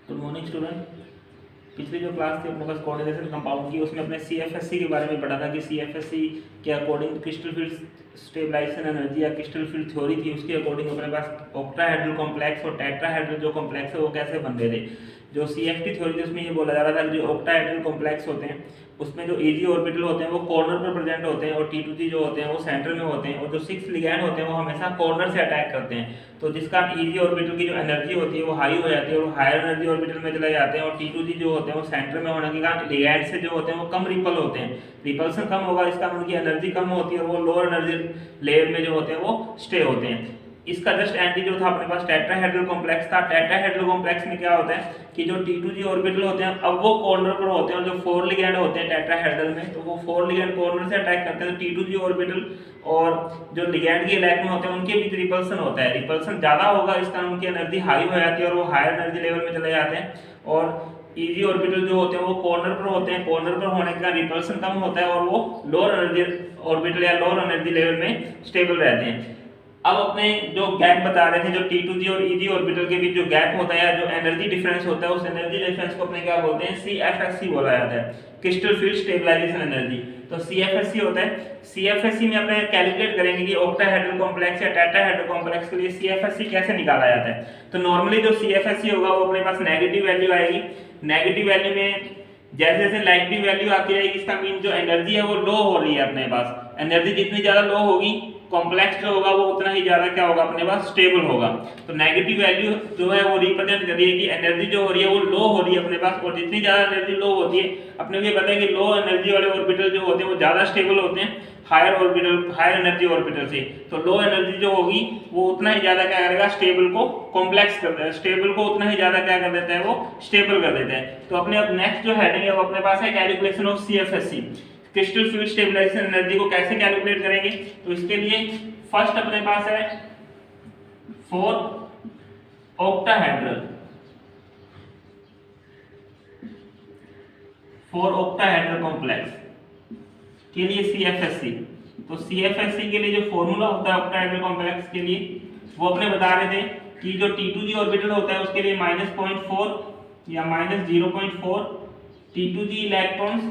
Good morning student. पिछली जो class थी अपने पास कोऑर्डिनेशन कंपाउंड की, उसमें अपने सीएफएससी के बारे में पढ़ा था कि सीएफएससी के according crystal field stabilisation energy या क्रिस्टल फील्ड थ्योरी थी, उसके अकॉर्डिंग अपने पास ऑक्टाहेड्रल कॉम्प्लेक्स और टेट्राहेड्रल जो कॉम्प्लेक्स है वो कैसे बन रहे थे। जो सीएफटी थ्योरी थी उसमें ये बोला जा रहा था कि जो ऑक्टाहेड्रल कॉम्प्लेक्स होते हैं उसमें जो ईजी ऑर्बिटल होते हैं वो कॉर्नर पर प्रेजेंट होते हैं और T2G जो होते हैं वो सेंटर में होते हैं, और जो 6 लिगैंड होते हैं वो हमेशा कॉर्नर से अटैक करते हैं। तो जिसका ईजी ऑर्बिटल की जो एनर्जी होती है वो हाई हो जाती है और हायर एनर्जी ऑर्बिटल में चले जाते हैं, और T2G जो होते हैं वो सेंटर में होने के कारण लिगैंड से जो होते हैं वो कम रिपल होते हैं, रिपल्सन कम होगा, इसका उनकी एनर्जी कम होती है और वो लोअर एनर्जी लेयर में जो होते हैं वो स्टे होते हैं। इसका जस्ट एंटी जो था अपने पास टेट्राहेड्रल कॉम्प्लेक्स था। टेट्राहेड्रल कॉम्प्लेक्स में क्या होता है कि जो T2G ऑर्बिटल होते हैं अब वो कॉर्नर पर होते हैं, और जो 4 लिगैंड होते हैं टेट्राहेड्रल में तो वो 4 लिगैंड कॉर्नर से अटैक करते हैं। तो T2G ऑर्बिटल और जो लिगैंड के इलेक्ट्रॉन होते हैं उनके बीच रिपल्सन होता है, रिपल्सन ज्यादा होगा, इस कारण उनकी एनर्जी हाई हो जाती है और वो हायर एनर्जी लेवल में चले जाते हैं। और ईजी ऑर्बिटल जो होते हैं वो कॉर्नर पर होते हैं, कॉर्नर पर होने का रिपल्सन कम होता है और वो लोअर एनर्जी ऑर्बिटल या लोअर एनर्जी लेवल में स्टेबल रहते हैं। अब अपने जो गैप बता रहे थे, जो T2G और EG ऑर्बिटल के बीच जो गैप होता है, जो एनर्जी डिफरेंस होता है, उस एनर्जी डिफरेंस को अपने क्या बोलते हैं, CFSC बोला जाता है, क्रिस्टल फील्ड स्टेबलाइजेशन एनर्जी। तो CFSC होता है। CFSC में अपने कैलकुलेट करेंगे कि ऑक्टाहेड्रल कॉम्प्लेक्स या टेट्राहेड्रल कॉम्प्लेक्स के लिए CFSC कैसे निकाला जाता है। तो नॉर्मली जो CFSC होगा वो अपने पास नेगेटिव वैल्यू आएगी। नेगेटिव वैल्यू में जैसे जैसे नेगेटिव वैल्यू आती रहेगी, इसका मीन जो एनर्जी है वो लो हो रही है अपने पास। एनर्जी जितनी ज्यादा लो होगी, कॉम्प्लेक्स जो होगा वो उतना ही ज्यादा क्या होगा अपने पास, स्टेबल होगा। तो नेगेटिव वैल्यू जो है वो रिप्रेजेंट कर रही है कि एनर्जी जो हो रही है वो लो हो रही है अपने पास, और जितनी ज्यादा एनर्जी लो होती है अपने को ये पता है कि लो एनर्जी वाले ऑर्बिटल जो होते हैं वो ज्यादा स्टेबल होते हैं higher orbital, higher energy orbital से। तो लो एनर्जी जो होगी वो उतना ही ज्यादा क्या करेगा, स्टेबल को कॉम्प्लेक्स कर देता है, स्टेबल को उतना ही ज्यादा क्या कर देता है, वो स्टेबल कर देता है। तो अपने अब नेक्स्ट जो हेडिंग है वो अपने पास है calculation of CFSC, crystal field stabilisation energy को कैसे कैलकुलेट करेंगे। तो इसके लिए फर्स्ट अपने पास है for octahedral, for octahedral complex के लिए CFSC। तो CFSC के लिए जो फॉर्मूला होता है ऑक्टाहेड्रल कॉम्प्लेक्स के लिए वो अपने बता रहे थे कि जो T2G ऑर्बिटल होता है उसके लिए -0.4 या -0.4 T2G इलेक्ट्रॉन्स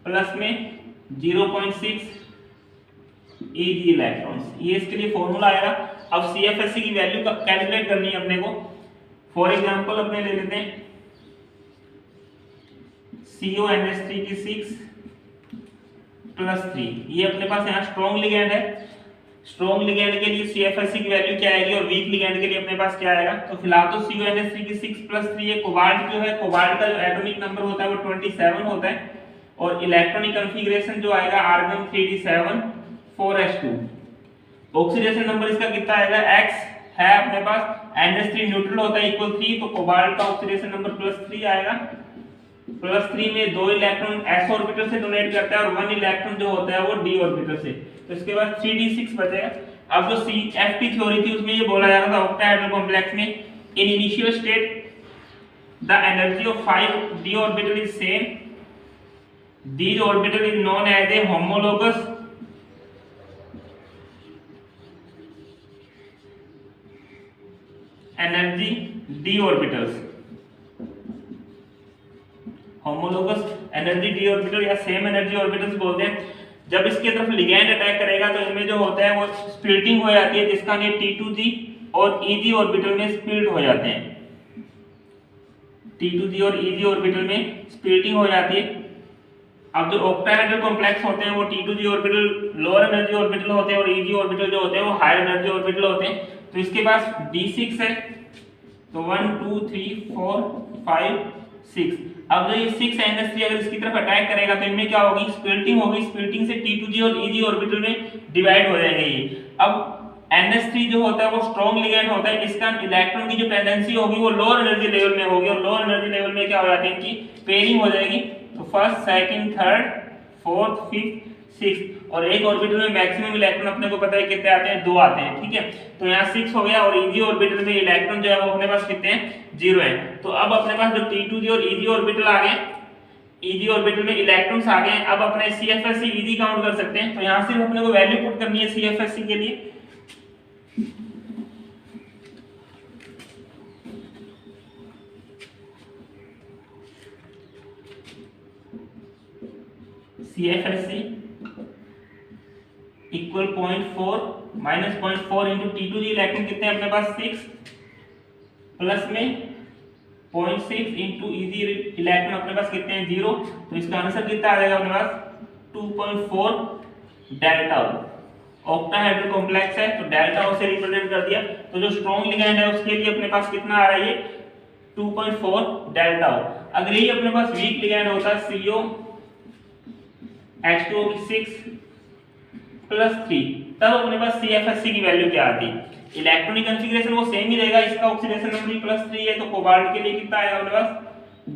प्लस में 0.6 EG इलेक्ट्रॉन्स, ये इसके लिए फॉर्मूला आएगा। अब CFSC की वैल्यू कैलकुलेट करनी है अपने को। फॉर एग्जांपल अपने ले लेते हैं CONH3 की 6 प्लस 3, ये अपने पास यहाँ स्ट्रॉन्ग लिगैंड है। स्ट्रॉन्ग लिगैंड के लिए CFSC की वैल्यू क्या आएगी और वीक लिगैंड के लिए अपने पास क्या आएगा। तो फिलहाल तो CONH3 की 6 प्लस 3 है। कोबाल्ट जो है, कोबाल्ट का जो एटॉमिक नंबर होता है वो 27 होता है, और इलेक्ट्रॉनिक कॉन्फ़िगरेशन जो आएगा argon 3d7 4s2। Oxidation number इसका कितना आएगा, x है अपने पास, NH3 न्यूट्रल होता है इक्वल 3, तो कोबाल्ट का ऑक्सीडेशन नंबर +3 आएगा। +3 में 2 इलेक्ट्रॉन s ऑर्बिटल से डोनेट करता है और 1 इलेक्ट्रॉन जो होता है वो d ऑर्बिटल से। तो इसके बाद 3d6 बचेगा। अब जो CFT थ्योरी थी उसमें ये बोला जा रहा था ऑक्टाहेड्रल कॉम्प्लेक्स में in initial state the energy of 5 d orbital is same, these orbital is known as a homologous energy d orbitals, homologous energy d orbital या सेम एनर्जी ऑर्बिटल्स बोलते हैं। जब इसके तरफ लिगैंड अटैक करेगा तो इनमें जो होता है वो स्प्लिटिंग हो जाती है, जिसका नेम T2G और EG ऑर्बिटल में स्प्लिट हो जाते हैं। T2G और EG ऑर्बिटल में स्प्लिटिंग हो जाती है। अब जो ऑक्टाहेड्रल कॉम्प्लेक्स होते हैं वो T2G orbital lower energy orbital होते हैं और EG ऑर्बिटल जो होते हैं वो हायर एनर्जी ऑर्बिटल होते हैं। तो इसके पास D6 है, तो 1 2 3 4 5 6। अब जो ये 6NH3 अगर इसकी तरफ अटैक करेगा तो इनमें क्या होगी, स्प्लिटिंग होगी। स्प्लिटिंग से T2G और EG ऑर्बिटल में डिवाइड हो जाएंगे ये। अब NH3 जो होता है वो स्ट्रॉन्ग लिगैंड होता है, इसका इलेक्ट्रॉन की जो टेंडेंसी होगी वो लोअर एनर्जी लेवल में होगी, और लोअर एनर्जी लेवल में क्या हो जाती है, इनकी पेयरिंग हो जाएगी। तो first, second, third, fourth, fifth, sixth, और एक ऑर्बिटल में मैक्सिमम इलेक्ट्रॉन अपने को पता है कितने आते हैं, 2 आते हैं, ठीक है। तो यहाँ 6 हो गया, और EG ऑर्बिटल में इलेक्ट्रॉन जो है वो अपने पास कितने हैं, 0 है। तो अब अपने पास जो T2G और EG ऑर्बिटल आ गए, EG ऑर्बिटल में इलेक्ट्रॉन्स आ गए, अब अपने CFSC EG काउंट कर सकते हैं। तो यहाँ सिर्फ अपने को वैल्यू पुट करनी है CFSC के लिए। CFSC equal 0.4 minus 0.4 into T2G electron कितने हैं अपने पास 6 प्लस में 0.6 इंटू EG इलेक्ट्रॉन अपने पास कितने हैं 0, तो इसका आंसर कितना आ जाएगा अपने पास 2.4 डेल्टा ओ। ऑक्टाहेड्रल कॉम्प्लेक्स है तो डेल्टा ओ से रिप्रेजेंट कर दिया, तो जो स्ट्रॉन्ग लिगैंड है उसके लिए अपने पास कितना आ रहा है ये 2.4 डेल्टा ओ। अगर ये अपने पास वीक लिगैंड होता CO H2O 6 प्लस 3 तब अपने पास CFSC की वैल्यू क्या आती। इलेक्ट्रॉनिक कॉन्फ़िगरेशन वो सेम ही रहेगा, इसका ऑक्सीडेशन नंबर +3 है तो कोबाल्ट के लिए कितना आएगा अपने पास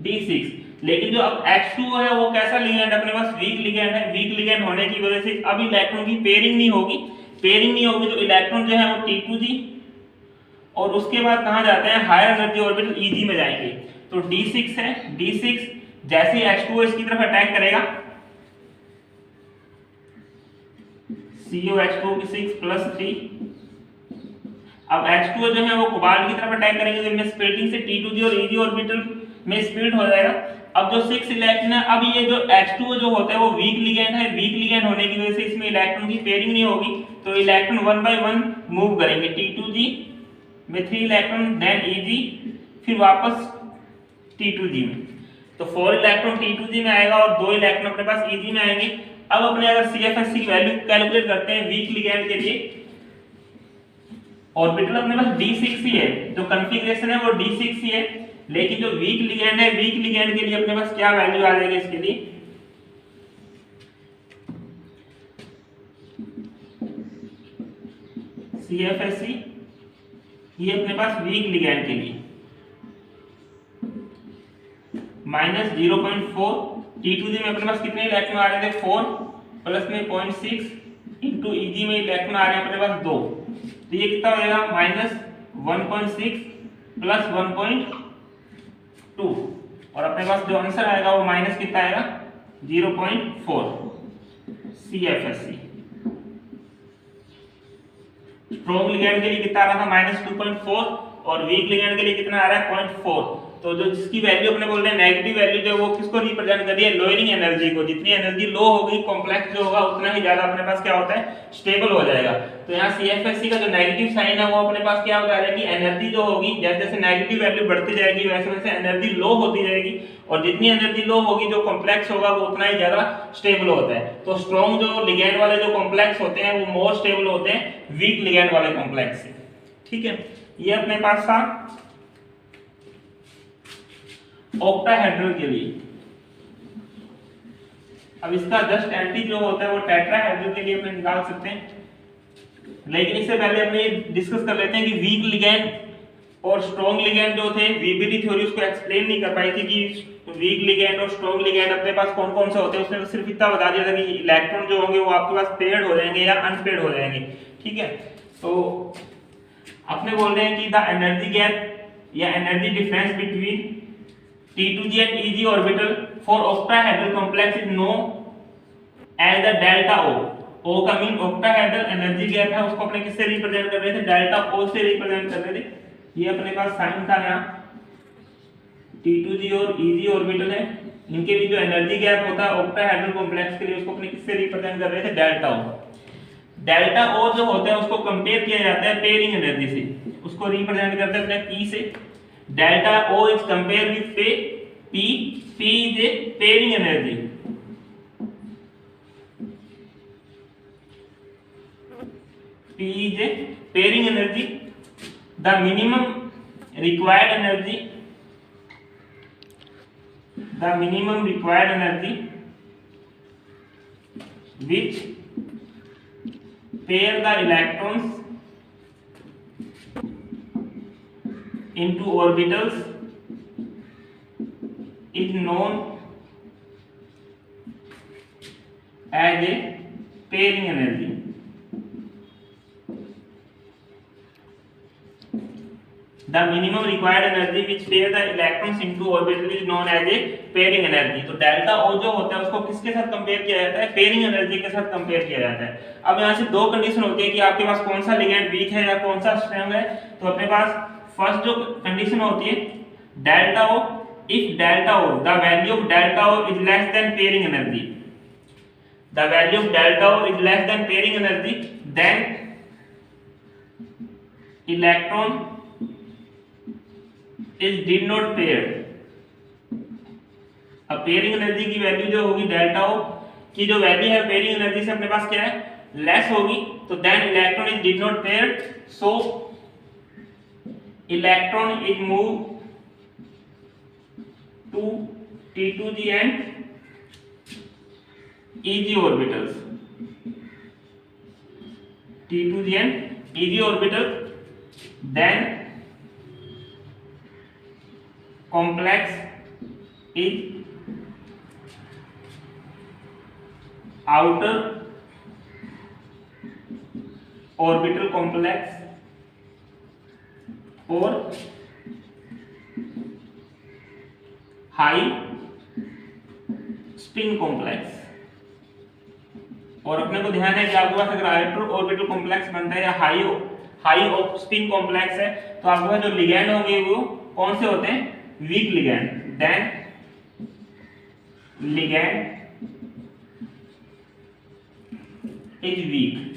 D6। लेकिन जो अब H2O है वो कैसा लिगैंड अपने पास वीक लिगैंड है, वीक लिगैंड होने की वजह से अब इलेक्ट्रॉन की पेयरिंग नहीं होगी, पेयरिंग नहीं होगी तो इलेक्ट्रॉन जो है वो T2G और उसके बाद कहां जाते हैं हायर एनर्जी ऑर्बिटल EG में जाएंगे, तो D6 है, D6 जैसे ही H2O इसकी तरफ अटैक करेगा COH2 6 प्लस 3, अब H2O जो है वो कोबाल्ट की तरफ अटैक करेंगे तो इनमें स्प्लिटिंग से T2G और EG ऑर्बिटल में स्प्लिट हो जाएगा। अब जो 6 इलेक्ट्रॉन है, अब ये जो H2O जो होता है वो वीक लिगैंड है, वीक लिगैंड होने की वजह से इसमें इलेक्ट्रॉन की पेयरिंग नहीं होगी, तो इलेक्ट्रॉन 1 बाय 1 मूव करेंगे T2G में 3 इलेक्ट्रॉन, देन EG, फिर वापस T2G में, तो 4 इलेक्ट्रॉन T2G में आएगा और 2 इलेक्ट्रॉन अपने पास EG में आएंगे। अब अपने अगर CFSC की वैल्यू कैलकुलेट करते हैं वीक लिगैंड के लिए, ऑर्बिटल अपने पास D6 ही है, जो कॉन्फ़िगरेशन है वो D6 ही है, लेकिन जो वीक लिगैंड है, वीक लिगैंड के लिए अपने पास क्या वैल्यू आ जाएगी इसके लिए CFSC, ये अपने पास वीक लिगैंड के लिए -0.4, T2G में अपने पास कितने इलेक्ट्रॉन आ रहे थे 4 प्लस में 0.6 इंटू EG में इलेक्ट्रॉन आ रहे हैं अपने पास 2, तो ये कितना हो जाएगा -1.6 प्लस 1.2 और अपने पास जो आंसर आएगा वो माइनस कितना आएगा 0.4 CFSC। स्ट्रॉन्ग लिगैंड के लिए कितना आ रहा था -2.4 और वीक लिगैंड के लिए कितना आ रहा है 0.4, तो जो जिसकी वैल्यू अपने बोल रहे हैं नेगेटिव वैल्यू जो वो किसको रिप्रेजेंट कर रही है लोअरिंग एनर्जी को, जितनी एनर्जी लो होगी कॉम्प्लेक्स जो होगा उतना ही ज्यादा अपने पास क्या होता है स्टेबल हो जाएगा। तो यहाँ CFSC का जो नेगेटिव साइन है वो अपने पास क्या बता रहा है कि एनर्जी जो होगी जैसे जैसे नेगेटिव वैल्यू बढ़ती जाएगी वैसे वैसे एनर्जी लो होती जाएगी और जितनी एनर्जी लो होगी जो कॉम्प्लेक्स होगा वो उतना ही ज्यादा स्टेबल होता है। तो स्ट्रॉन्ग जो लिगैंड वाले जो कॉम्प्लेक्स होते हैं वो मोर स्टेबल होते हैं वीक लिगैंड वाले कॉम्प्लेक्स से। ठीक है, ये अपने पास था ऑक्टाहेड्रल के लिए। अब इसका जस्ट एंटी जो होता है वो टेट्राहेड्रल के लिए अपने निकाल सकते हैं, लेकिन इससे पहले अपने डिस्कस कर लेते हैं कि वीक लिगैंड और स्ट्रॉन्ग लिगैंड जो थे वीबीडी थ्योरी उसको एक्सप्लेन नहीं कर पाई थी कि वीक लिगैंड और स्ट्रॉन्ग लिगैंड अपने पास कौन कौन से होते हैं। उसने तो सिर्फ इतना बता दिया था कि इलेक्ट्रॉन जो होंगे वो आपके पास पेयर्ड हो जाएंगे या अनपेयर्ड हो जाएंगे। ठीक है, तो अपने बोल रहे हैं कि द एनर्जी गैप या energy difference between T2G and EG orbital for octahedral complex is known as the delta O। O का मीन octahedral एनर्जी गैप है, उसको अपने किससे रिप्रेजेंट कर रहे थे डेल्टा O से रिप्रेजेंट कर रहे थे। ये अपने पास साइन था यहाँ T2G और EG ऑर्बिटल है, इनके भी जो एनर्जी गैप होता है octahedral कॉम्प्लेक्स के लिए उसको अपने किससे रिप्रेजेंट कर रहे थे डेल्टा O। डेल्टा O जो होता है उसको कंपेयर किया जाता है पेयरिंग एनर्जी से, उसको रिप्रेजेंट करते हैं अपने P से। Delta O is compared with P is a pairing energy। P is a pairing energy। The minimum required energy which pair the electrons into orbitals is known as a pairing energy। The minimum required energy which pair the electrons into orbital is known as a pairing energy। तो delta O जो होता है उसको किसके साथ compare किया जाता है पेयरिंग एनर्जी के साथ कंपेयर किया जाता है। अब यहाँ से दो कंडीशन होती है कि आपके पास कौन सा लिगैंड वीक है या कौन सा स्ट्रॉन्ग है। तो अपने पास फर्स्ट जो कंडीशन होती है delta O, if delta O the value of delta O is less than pairing energy. The value of delta O is less than pairing energy, then electron is did not paired. अब pairing energy की वैल्यू जो होगी delta O की जो value है pairing energy से अपने पास क्या है, लेस होगी, तो then electron is did not paired, so electron is move to T2g and EG orbitals, T2g and EG orbital, then complex is outer orbital complex or high spin complex. और अपने को ध्यान है कि आपके पास अगर आउटर ऑर्बिटल कॉम्प्लेक्स बनता है या हाई स्पिन कॉम्प्लेक्स है, तो आपके पास जो लिगैंड होंगे वो कौन से होते हैं, weak ligand, then ligand is weak.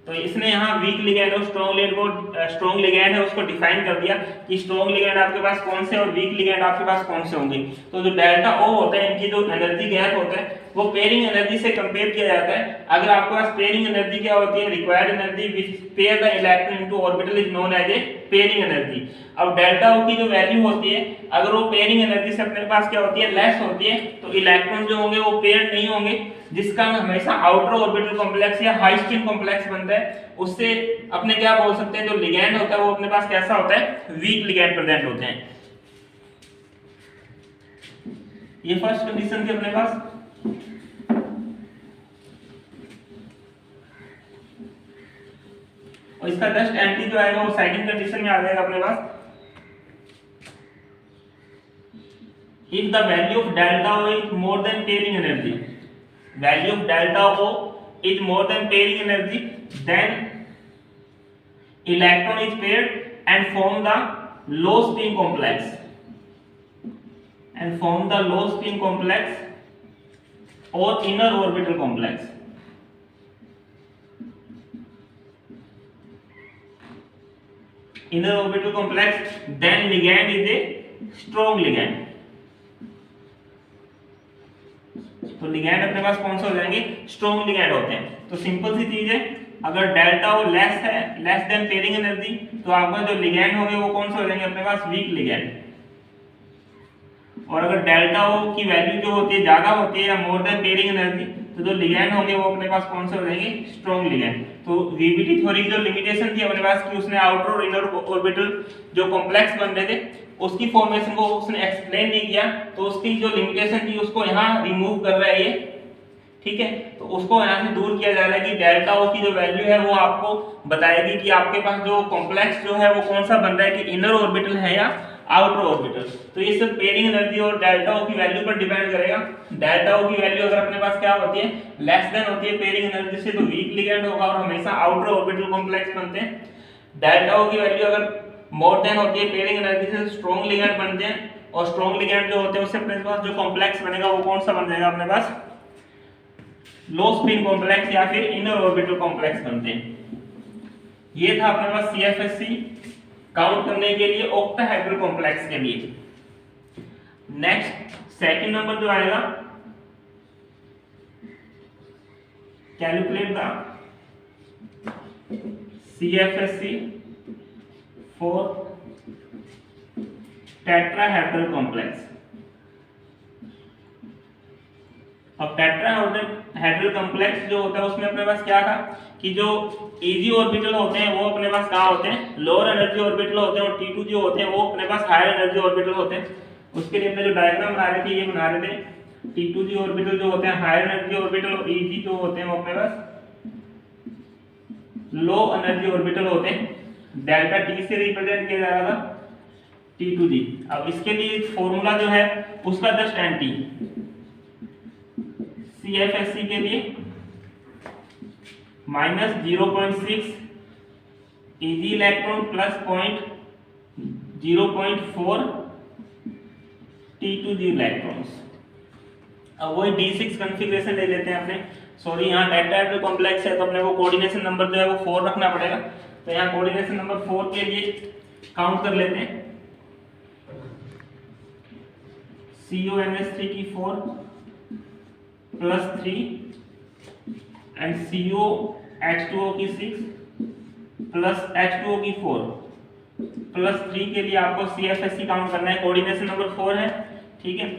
तो इसने यहाँ वीक लिगैंड और स्ट्रॉन्ग लिगैंड है उसको डिफाइन कर दिया कि स्ट्रॉन्ग लिगैंड आपके पास कौन से और वीक लिगैंड आपके पास कौन से होंगे। तो जो डेल्टा O होता है, इनकी जो एनर्जी गैप होता है वो पेयरिंग एनर्जी से कंपेयर किया जाता है। अगर आपके पास पेयरिंग एनर्जी क्या होती है, required energy which pair the electron into orbital is known as a pairing energy. अब डेल्टा O की जो वैल्यू होती है, अगर वो पेयरिंग एनर्जी से अपने पास क्या होती है, लेस होती है, तो इलेक्ट्रॉन जो होंगे वो पेयर्ड नहीं होंगे, जिसका हमेशा आउटर ऑर्बिटल कॉम्प्लेक्स या हाई स्पिन कॉम्प्लेक्स बनता है। उससे अपने क्या बोल सकते हैं, जो लिगैंड होता है वो अपने पास कैसा होता है, वीक लिगैंड प्रेजेंट होते हैं। ये फर्स्ट कंडीशन थी अपने पास। और इसका जस्ट एंटी जो आएगा वो सेकंड कंडीशन में आ जाएगा अपने पास। If the value of delta O is more than pairing energy, value of delta O is more than pairing energy, then electron is paired and form the low spin complex, or inner orbital complex. Inner orbital complex, then ligand is a strong ligand. तो ligand अपने पास कौन से हो जाएंगे, strong ligand होते हैं। तो simple सी चीज है, अगर डेल्टा O लेस है, लेस देन पेयरिंग एनर्जी, तो आपका जो लिगैंड होंगे वो कौन से हो जाएंगे अपने पास, वीक लिगैंड। और अगर डेल्टा O की वैल्यू जो होती है ज्यादा होती है या मोर देन पेयरिंग एनर्जी, तो जो लिगैंड होंगे वो अपने पास कौन से हो जाएंगे, स्ट्रॉन्ग लिगैंड। तो वीबीटी थ्योरी की जो लिमिटेशन थी अपने पास कि उसने आउटर और इनर ऑर्बिटल जो कॉम्प्लेक्स बन रहे थे उसकी फॉर्मेशन को उसने एक्सप्लेन नहीं किया, तो उसकी जो लिमिटेशन थी उसको यहाँ रिमूव कर रहा है ये, ठीक है। तो उसको यहाँ से दूर किया जा रहा है कि डेल्टा O की जो वैल्यू है वो आपको बताएगी कि आपके पास जो कॉम्प्लेक्स जो है वो कौन सा बन रहा है, कि इनर ऑर्बिटल है या आउटर ऑर्बिटल। तो ये सब पेयरिंग एनर्जी और डेल्टा O की वैल्यू पर डिपेंड करेगा। डेल्टा O की वैल्यू अगर अपने पास क्या होती है, लेस देन होती है पेयरिंग एनर्जी से, तो वीक लिगैंड होगा और हमेशा आउटर ऑर्बिटल कॉम्प्लेक्स बनते हैं। डेल्टा O की वैल्यू अगर मोर देन होती है पेयरिंग एनर्जी से, स्ट्रॉन्ग लिगैंड बनते हैं, और स्ट्रॉन्ग लिगैंड जो होते हैं उससे अपने पास जो कॉम्प्लेक्स बनेगा वो कौन सा बन जाएगा अपने पास, लो स्पिन कॉम्प्लेक्स या फिर इनर ऑर्बिटल कॉम्प्लेक्स बनते हैं। ये था अपने पास CFSC काउंट करने के लिए ऑक्टाहेड्रल कॉम्प्लेक्स के लिए। नेक्स्ट सेकंड नंबर जो आएगा, calculate the CFSC for tetrahedral complex. अब टेट्राहेड्रल कॉम्प्लेक्स जो होता है उसमें अपने पास क्या था कि जो EG ऑर्बिटल होते हैं वो अपने पास कहाँ होते हैं, लोअर एनर्जी ऑर्बिटल होते हैं, और T2 जो होते हैं वो अपने पास हायर एनर्जी ऑर्बिटल होते हैं। उसके लिए अपने जो डायग्राम बना रहे थे ये बना रहे थे, T2G ऑर्बिटल जो होते हैं हायर एनर्जी ऑर्बिटल, और EG जो होते हैं वो अपने पास लो एनर्जी ऑर्बिटल होते हैं। डेल्टा T से रिप्रेजेंट किया जा रहा था T2G। अब इसके लिए फॉर्मूला जो है उसका जस्ट एंटी, CFSC के लिए -0.6 EG electron plus 0.4 T2G electrons. अब वही D6 कॉन्फ़िगरेशन ले लेते हैं अपने। सॉरी यहाँ टेट्राहेड्रल कॉम्प्लेक्स है तो अपने को कोऑर्डिनेशन नंबर जो है वो 4 रखना पड़ेगा। तो यहाँ कोऑर्डिनेशन नंबर 4 के लिए काउंट कर लेते हैं। CONH3 की 4 प्लस 3 एंड COH2O की 6 प्लस H2O की 4 प्लस 3 के लिए आपको CFSC काउंट करना है। कोऑर्डिनेशन नंबर 4 है, ठीक है।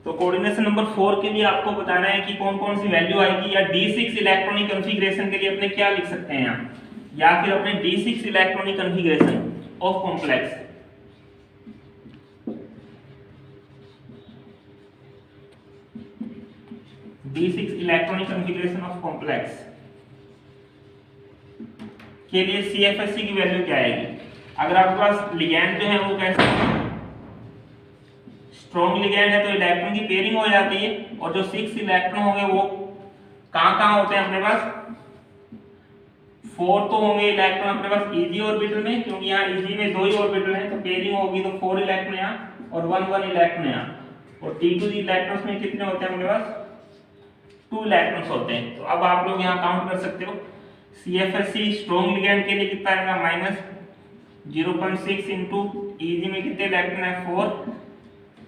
तो कोऑर्डिनेशन नंबर 4 के लिए आपको बताना है कि कौन कौन सी वैल्यू आएगी, या D6 इलेक्ट्रॉनिक कॉन्फ़िगरेशन के लिए अपने क्या लिख सकते हैं यहाँ, या फिर अपने D6 electronic configuration of complex. D6 electronic configuration of complex के लिए CFSC की वैल्यू क्या आएगी। अगर आपके पास लिगैंड जो है वो कैसे स्ट्रॉन्ग लिगैंड है तो इलेक्ट्रॉन की पेयरिंग हो जाती है, और जो 6 इलेक्ट्रॉन होंगे वो कहाँ होते हैं अपने पास, 4 तो होंगे इलेक्ट्रॉन अपने पास Eg ऑर्बिटल में, क्योंकि यहाँ Eg में 2 ही ऑर्बिटल हैं तो पेयरिंग होगी तो 4 इलेक्ट्रॉन यहाँ और 1 इलेक्ट्रॉन यहाँ, और T2 इलेक्ट्रॉन्स में कितने होते हैं अपने पास 2 इलेक्ट्रॉन्स होते हैं। तो अब आप लोग यहाँ काउंट कर सकते हो। CFSC स्ट्रॉन्ग लिगैंड के लिए कितना आएगा, -0.6 इंटू Eg में कितने इलेक्ट्रॉन है 4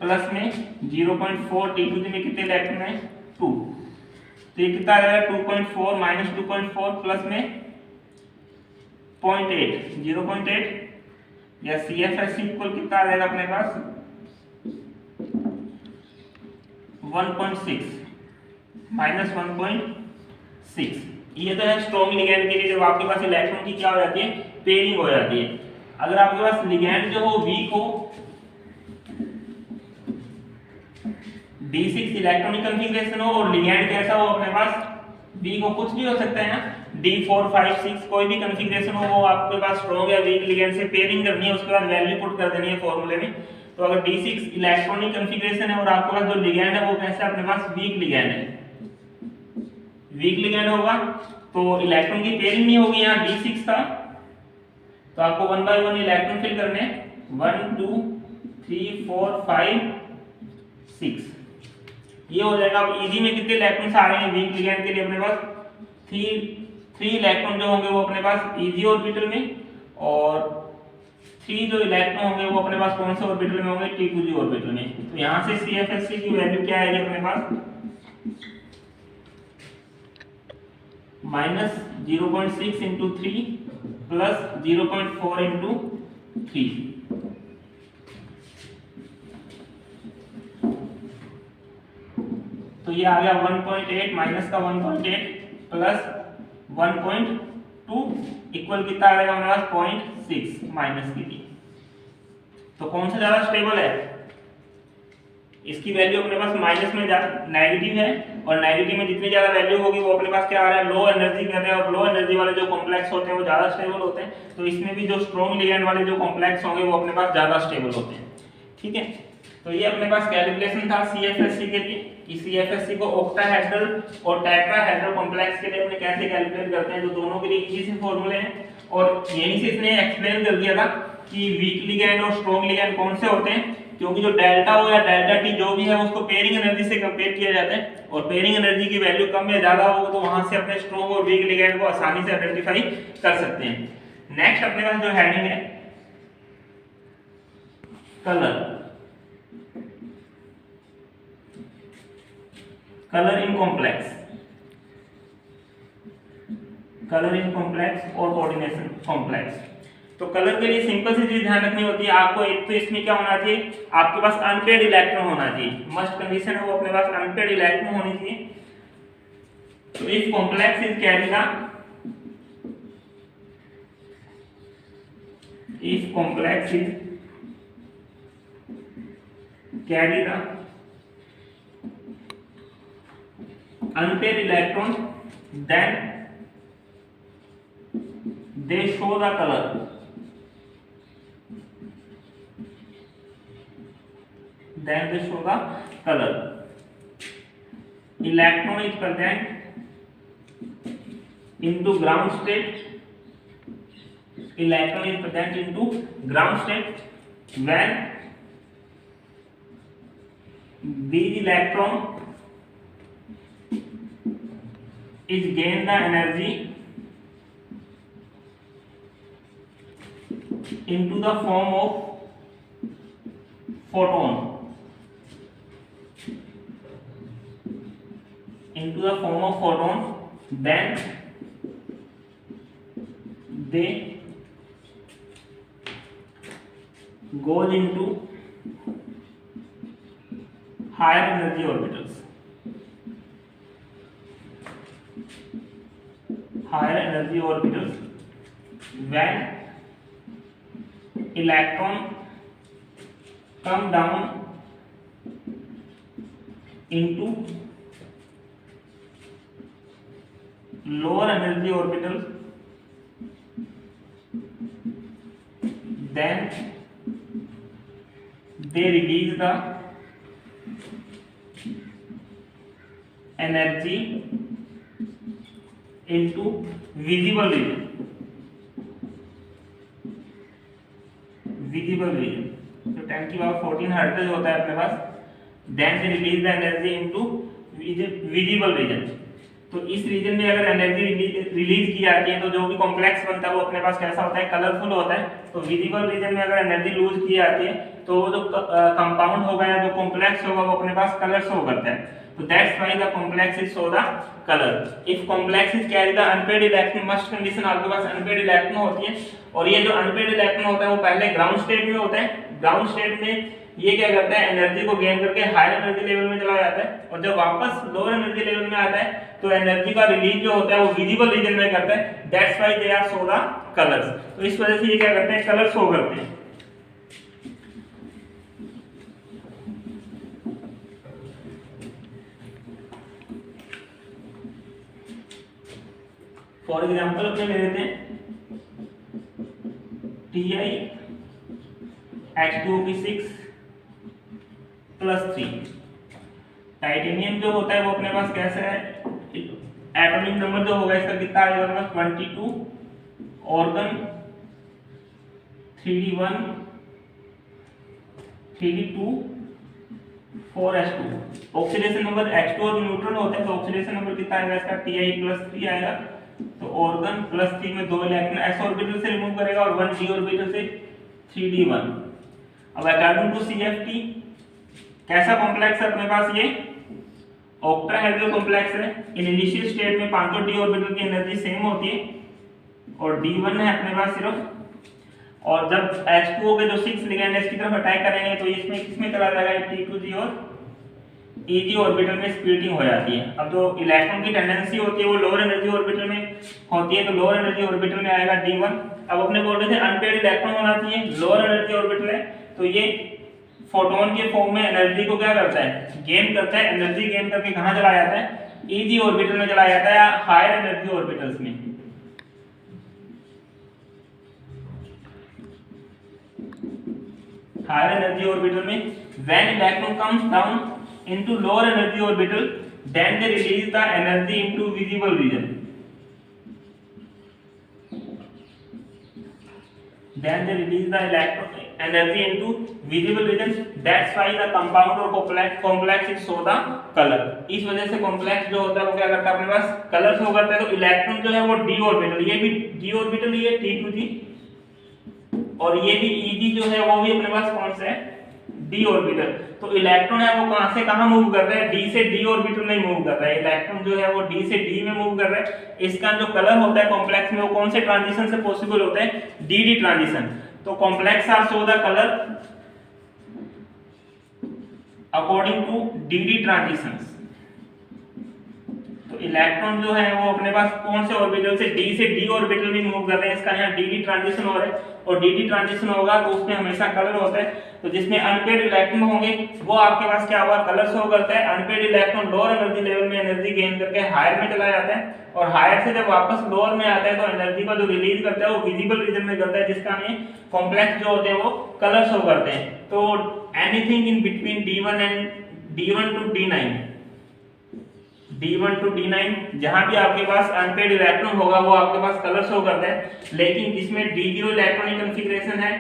प्लस में 0.4 T2 में कितने इलेक्ट्रॉन है 2, तो ये कितना आ जाएगा 2.4 माइनस 2.4 प्लस में 0.8 0.8, या CFSC इक्वल कितना आ जाएगा अपने पास 1.6 माइनस 1.6। ये तो है स्ट्रॉन्ग लिगैंड के लिए जब आपके पास इलेक्ट्रॉन की क्या हो जाती है, पेयरिंग हो जाती है। अगर आपके पास लिगैंड जो हो वीक हो, D6 इलेक्ट्रॉनिक कॉन्फ़िगरेशन हो और लिगैंड कैसा हो अपने पास वीक हो, कुछ भी हो सकता है ना, D4 5 6 कोई भी कॉन्फ़िगरेशन हो, वो आपके पास स्ट्रॉन्ग या वीक लिगैंड से पेयरिंग करनी है, उसके बाद वैल्यू पुट कर देनी है फॉर्मूले में। तो अगर D6 इलेक्ट्रॉनिक कॉन्फ़िगरेशन है और आपके पास जो लिगैंड है वो कैसा अपने पास वीक लिगैंड है, वीक लिगैंड होगा तो इलेक्ट्रॉन की पेयरिंग नहीं होगी यहाँ D6 का, तो आपको 1 बाय 1 इलेक्ट्रॉन फिल करने हैं 1 2 3 4 5 6, ये हो जाएगा। अब Eg में कितने इलेक्ट्रॉन्स आ रहे हैं वीक लिगैंड के लिए अपने पास 3 इलेक्ट्रॉन जो होंगे वो अपने पास Eg ऑर्बिटल में, और 3 जो इलेक्ट्रॉन होंगे वो अपने पास कौन से ऑर्बिटल में होंगे, T2g ऑर्बिटल में। तो यहाँ से CFSC की वैल्यू क्या आएगी अपने पास -0.6 इंटू 3 प्लस 0.4 इंटू 3, तो ये आ गया 1.8 माइनस का 1.8 प्लस 1.2 इक्वल कितना आ गया हमारे पास 0.6 माइनस की थी। तो कौन सा ज्यादा स्टेबल है, इसकी वैल्यू अपने पास माइनस में नेगेटिव है, और नेगेटिव में जितनी ज्यादा वैल्यू होगी वो अपने पास क्या आ रहा है, लो एनर्जी कर रहे हैं, और लो एनर्जी वाले जो कॉम्प्लेक्स होते हैं वो ज्यादा स्टेबल होते हैं। तो इसमें भी जो स्ट्रॉन्ग लिगैंड वाले जो कॉम्प्लेक्स होंगे वो अपने पास ज्यादा स्टेबल होते हैं, ठीक है। तो ये अपने पास कैलकुलेशन था CFSC के लिए कि CFSC को ऑक्टाहेड्रल और टेट्राहेड्रल कॉम्प्लेक्स के लिए अपने कैसे कैलकुलेट करते हैं, जो दोनों के लिए इजी से फॉर्मूले हैं, और यहीं से इसने एक्सप्लेन कर दिया था कि वीक लिगैंड और स्ट्रॉन्ग लिगैंड कौन से होते हैं, क्योंकि जो डेल्टा हो या डेल्टा टी जो भी है उसको पेयरिंग एनर्जी से कंपेयर किया जाता है, और पेयरिंग एनर्जी की वैल्यू कम या ज्यादा हो तो वहां से अपने स्ट्रॉन्ग और वीक लिगैंड को आसानी से आइडेंटिफाई कर सकते हैं। नेक्स्ट अपने पास जो हेडिंग है colour, colour in complex, colour in complex और कोऑर्डिनेशन कॉम्प्लेक्स। तो कलर के लिए सिंपल सी चीज ध्यान रखनी होती है आपको, एक तो इसमें क्या होना चाहिए, आपके पास अनपेड इलेक्ट्रॉन होना चाहिए, मस्ट कंडीशन है वो अपने पास अनपेड इलेक्ट्रॉन होनी चाहिए। तो if complex is carry the, if complex is carry the unpaired electron, then they show the color, then they show the color. Electron is present into ground state, electron is present into ground state when these electron is gain the energy into the form of photon, then they goes into higher energy orbitals. When electron come down into lower energy orbital, then they release the energy into visible region. तो 10 की power 14 hertz होता है अपने पास. Then they release the energy into visible region. तो इस reason में अगर एनर्जी रिलीज की जाती है तो जो भी कॉम्प्लेक्स बनता है वो अपने पास कैसा होता है, कलरफुल होता है. तो विजिबल रीजन में अगर एनर्जी लूज की जाती है तो वो जो कंपाउंड होगा या जो कॉम्प्लेक्स होगा वो अपने पास कलर शो करता है. तो that's why the complex is show the colour. If complex is carry the unpaired electron, must condition आपके पास अनपेड इलेक्ट्रॉन होती है. और ये जो अनपेड इलेक्ट्रॉन होता है वो पहले ग्राउंड स्टेट में होता है. ग्राउंड स्टेट में ये क्या करता है, एनर्जी को गेन करके हायर एनर्जी लेवल में चला जाता है. और जब वापस लोअर एनर्जी लेवल में आता है तो एनर्जी का रिलीज जो होता है वो विजिबल रीजन में करता है. That's why they are show the colours. तो इस वजह से ये क्या करते हैं, कलर शो करते हैं. फॉर एग्जाम्पल अपने ले लेते हैं TiH2O6+3. टाइटेनियम जो होता है वो अपने पास कैसा है, एटॉमिक नंबर जो होगा इसका कितना आ जाएगा, 22. Organ 3d1 3d2 4s2. Oxidation number H2 और न्यूट्रॉन होता है तो ऑक्सीडेशन नंबर कितना आएगा इसका, Ti+3 आएगा. तो ऑर्गन +3 में 2 इलेक्ट्रॉन s ऑर्बिटल से रिमूव करेगा और 1 d ऑर्बिटल से 3d1. अब अकॉर्डिंग टू CFT कैसा कॉम्प्लेक्स है अपने पास, ये ऑक्टाहेड्रल कॉम्प्लेक्स है. इन इनिशियल स्टेट में 5 d ऑर्बिटल की एनर्जी सेम होती है और d1 है अपने पास सिर्फ. और जब H2O के जो 6 लिगेंड इसकी तरफ अटैक करेंगे तो इसमें किसमें चला जाएगा, T2G और EG ऑर्बिटल में स्प्लिटिंग हो जाती है. अब जो इलेक्ट्रॉन की टेंडेंसी होती है वो लोअर एनर्जी ऑर्बिटल में होती है तो लोअर एनर्जी ऑर्बिटल में आएगा D1. अब अपने बोल रहे थे अनपेड इलेक्ट्रॉन होना चाहिए, लोअर एनर्जी ऑर्बिटल है तो ये फोटोन के फॉर्म में एनर्जी को क्या करता है, गेन करता है. एनर्जी गेन करके कहां चला जाता है, EG ऑर्बिटल में चला जाता है या हायर एनर्जी ऑर्बिटल्स में. हायर एनर्जी ऑर्बिटल में when electron comes down into lower energy orbital then they release the energy into visible region. Then they release the energy into visible region. That's why the compound or complex is show the color. इस वजह से complex जो होता है वो क्या करता है, अपने पास कलर शो करता है. तो इलेक्ट्रॉन जो है वो d ऑर्बिटल, ये भी d ऑर्बिटल, ये T2G और ये भी EG जो है वो भी अपने पास कौन सा है, d ऑर्बिटल. तो इलेक्ट्रॉन है वो कहां से कहां मूव कर रहा है, d से d ऑर्बिटल में मूव कर रहा है. इलेक्ट्रॉन जो है वो d से d में मूव कर रहा है. इसका जो कलर होता है कॉम्प्लेक्स में वो कौन से ट्रांजिशन से पॉसिबल होता है, dd ट्रांजिशन. तो complex are show the colour according to dd transitions. तो इलेक्ट्रॉन जो है वो अपने पास कौन से ऑर्बिटल से d ऑर्बिटल में मूव कर रहे हैं. इसका यहाँ dd ट्रांजिशन हो रहा है और dd ट्रांजिशन होगा तो उसमें हमेशा कलर होता है. तो जिसमें अनपेड इलेक्ट्रॉन होंगे वो आपके पास क्या हुआ, कलर शो करता है. Unpaired electron lower energy level में एनर्जी गेन करके हायर में चला जाता है और हायर से जब वापस लोअर में आता है तो एनर्जी का जो रिलीज करता है वो विजिबल रीजन में करता है, जिसका हमें कॉम्प्लेक्स जो होते हैं वो कलर शो करते हैं. तो anything in between D1 to D9 जहां भी आपके पास अनपेड इलेक्ट्रॉन होगा वो आपके पास कलर शो करता है. लेकिन जिसमें D0 इलेक्ट्रॉनिक कॉन्फ़िगरेशन है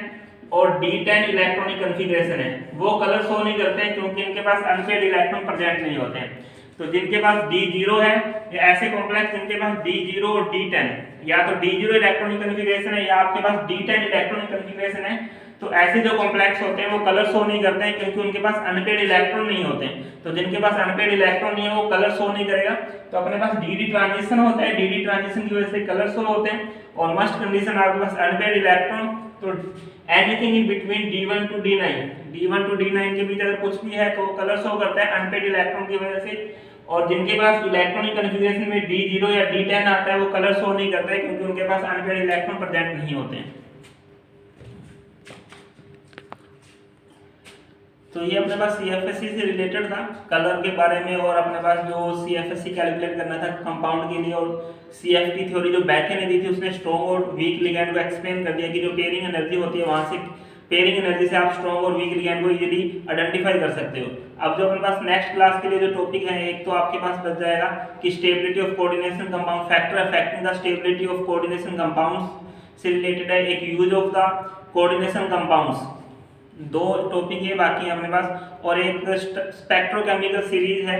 और D10 इलेक्ट्रॉनिक कॉन्फ़िगरेशन है वो कलर शो नहीं करते हैं क्योंकि इनके पास अनपेड इलेक्ट्रॉन प्रेजेंट नहीं होते हैं. तो जिनके पास D0 है, ऐसे कॉम्प्लेक्स जिनके पास D0 और D10, या तो D0 इलेक्ट्रॉनिक कन्फिग्रेशन है या आपके पास D10 इलेक्ट्रॉनिक कन्फिग्रेशन है, तो ऐसे जो कॉम्प्लेक्स होते हैं वो कलर शो नहीं करते हैं क्योंकि उनके पास अनपेड इलेक्ट्रॉन नहीं होते हैं। तो जिनके पास अनपेड इलेक्ट्रॉन नहीं है वो कलर शो नहीं करेगा। तो अपने पास DD ट्रांजिशन होता है, DD ट्रांजिशन की वजह से कलर शो होते हैं। और मस्ट कंडीशन आपके पास अनपेड इलेक्ट्रॉन, तो anything in between D1 to D9 के बीच अगर कुछ भी है तो कलर शो करता है अनपेड इलेक्ट्रॉन की वजह से। और जिनके पास इलेक्ट्रॉनिक कन्फिग्रेशन में D0 या D10 आता है वो कलर शो नहीं करता है क्योंकि उनके पास अनपेड इलेक्ट्रॉन प्रेजेंट नहीं होते हैं। तो ये अपने पास CFSE से रिलेटेड था कलर के बारे में, और अपने पास जो CFSE कैलकुलेट करना था कंपाउंड के लिए, और CFT थ्योरी जो बैके ने दी थी उसने स्ट्रॉन्ग और वीक लिगैंड को एक्सप्लेन कर दिया कि जो पेयरिंग एनर्जी होती है वहां से पेयरिंग एनर्जी से आप स्ट्रॉन्ग और वीक लिगैंड को इजीली आइडेंटिफाई कर सकते हो। अब जो अपने पास नेक्स्ट क्लास के लिए जो टॉपिक है, एक तो आपके पास बच जाएगा कि stability of coordination compound, factor affecting the stability of coordination compounds से रिलेटेड है, एक use of the coordination compounds, दो टॉपिक है बाकी अपने पास, और एक स्पेक्ट्रोकेमिकल सीरीज है,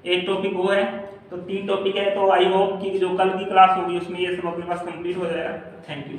एक टॉपिक वो है। तो 3 टॉपिक है। तो आई होप कि जो कल की क्लास होगी उसमें ये सब अपने पास कंप्लीट हो जाएगा। Thank you.